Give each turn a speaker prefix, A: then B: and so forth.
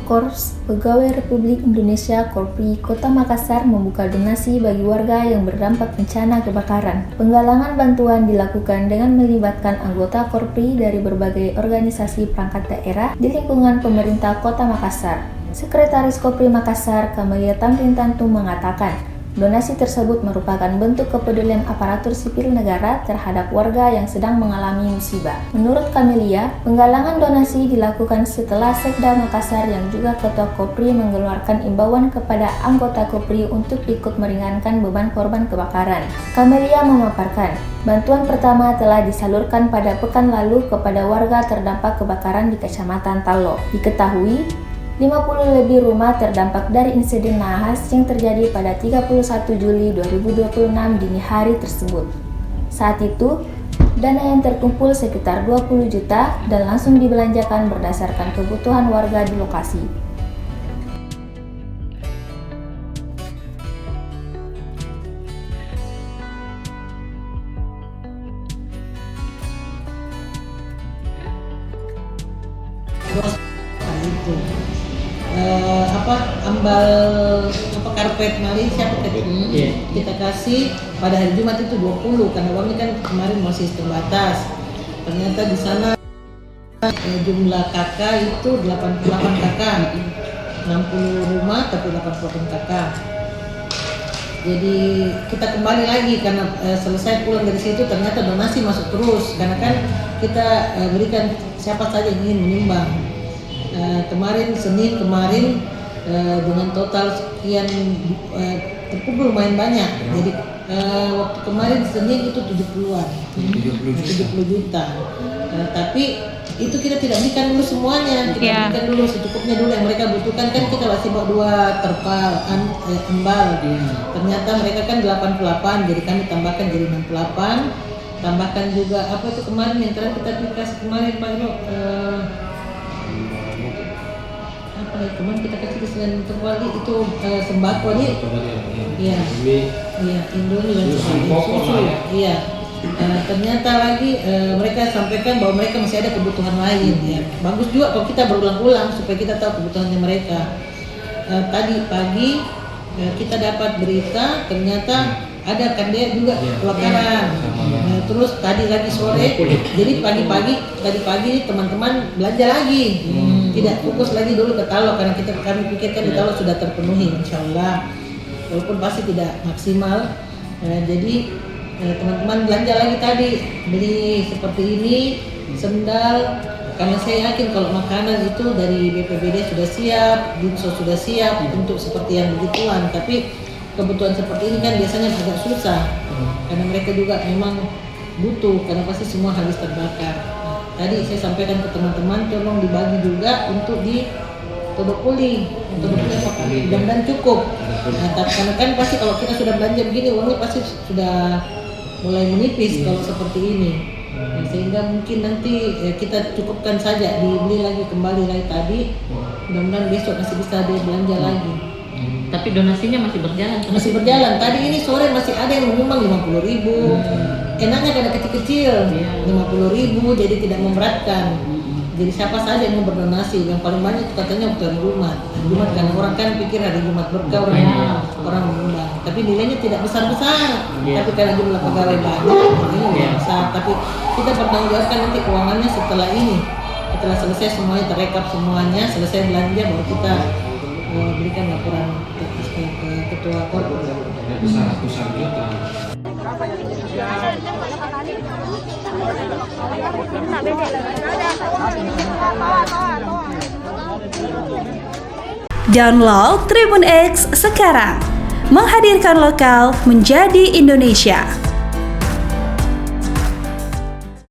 A: Korps Pegawai Republik Indonesia Korpri Kota Makassar membuka donasi bagi warga yang berdampak bencana kebakaran. Penggalangan bantuan dilakukan dengan melibatkan anggota Korpri dari berbagai organisasi perangkat daerah di lingkungan pemerintah Kota Makassar. Sekretaris Korpri Makassar, Kamelia Tamrin Tantum mengatakan, donasi tersebut merupakan bentuk kepedulian aparatur sipil negara terhadap warga yang sedang mengalami musibah. Menurut Kamelia, penggalangan donasi dilakukan setelah Sekda Makassar yang juga Ketua Kopri mengeluarkan imbauan kepada anggota Kopri untuk ikut meringankan beban korban kebakaran. Kamelia memaparkan, bantuan pertama telah disalurkan pada pekan lalu kepada warga terdampak kebakaran di Kecamatan Talo. Diketahui, 50 lebih rumah terdampak dari insiden nahas yang terjadi pada 31 Juli 2026 dini hari tersebut. Saat itu, dana yang terkumpul sekitar 20 juta dan langsung dibelanjakan berdasarkan kebutuhan warga di lokasi.
B: Karpet Malaysia kita kasih pada hari Jumat itu 20 karena uangnya kan kemarin masih terbatas. Ternyata di sana jumlah KK itu 88 KK, 60 rumah tapi 88 KK. Jadi kita kembali lagi karena selesai pulang dari situ ternyata donasi masuk terus karena kan kita berikan siapa saja yang ingin menyumbang. Senin kemarin dengan total sekian terkumpul lumayan banyak. Jadi waktu kemarin Senin itu 70-an, 70 juta. Tapi itu kita tidak berikan dulu semuanya, kita berikan dulu secukupnya dulu yang mereka butuhkan. Kan kita masih bawa 2 terpal embal. Ternyata mereka kan 88, jadi kami tambahkan jadi 68. Tambahkan juga apa itu kemarin yang terakhir kita kasih kemarin Pak Iro, kemarin kita kasih dengan terwali itu sembako nih, iya, Indomie dan susu, iya. Ternyata lagi mereka sampaikan bahwa mereka masih ada kebutuhan lain, ya. Bagus juga kalau kita berulang-ulang supaya kita tahu kebutuhannya mereka. Tadi pagi kita dapat berita ternyata ada kandil juga kebakaran. Terus tadi lagi sore, jadi tadi pagi teman-teman belanja lagi. Tidak fokus lagi dulu ke Talo karena kami pikirkan di Talo sudah terpenuhi insyaallah. Walaupun pasti tidak maksimal. Jadi teman-teman belanja lagi tadi, beli seperti ini, sendal. Karena saya yakin kalau makanan itu dari BPBD sudah siap, Dinsos sudah siap untuk seperti yang begituan. Tapi kebutuhan seperti ini kan biasanya agak susah karena mereka juga memang butuh karena pasti semua habis terbakar. Tadi saya sampaikan ke teman-teman tolong dibagi juga untuk di Todopuli mudah-mudahan cukup. Karena kan pasti kalau kita sudah belanja begini uangnya pasti sudah mulai menipis kalau seperti ini. Sehingga mungkin nanti kita cukupkan saja, dibeli lagi kembali lagi tadi. Mudah-mudahan besok masih bisa belanja lagi.
C: Tapi donasinya masih berjalan?
B: Masih berjalan. Tadi ini sore masih ada yang menyumbang 50.000. Enaknya karena kecil-kecil, 50.000 jadi tidak memberatkan. Jadi siapa saja yang mau berdonasi, yang paling banyak katanya waktu hari Jumat. Jumat karena orang kan pikir hari Jumat berkah orang menyumbang. Tapi nilainya tidak besar-besar. Tapi karena jumlah pegawai banyak, nilainya besar. Tapi kita bertanggung jawabkan nanti keuangannya setelah ini. Setelah selesai semuanya terrekap semuanya, selesai belanja baru kita berikan laporan ke Ketua Korps.
D: Besar juta.
E: Download Tribun X sekarang, menghadirkan lokal menjadi Indonesia.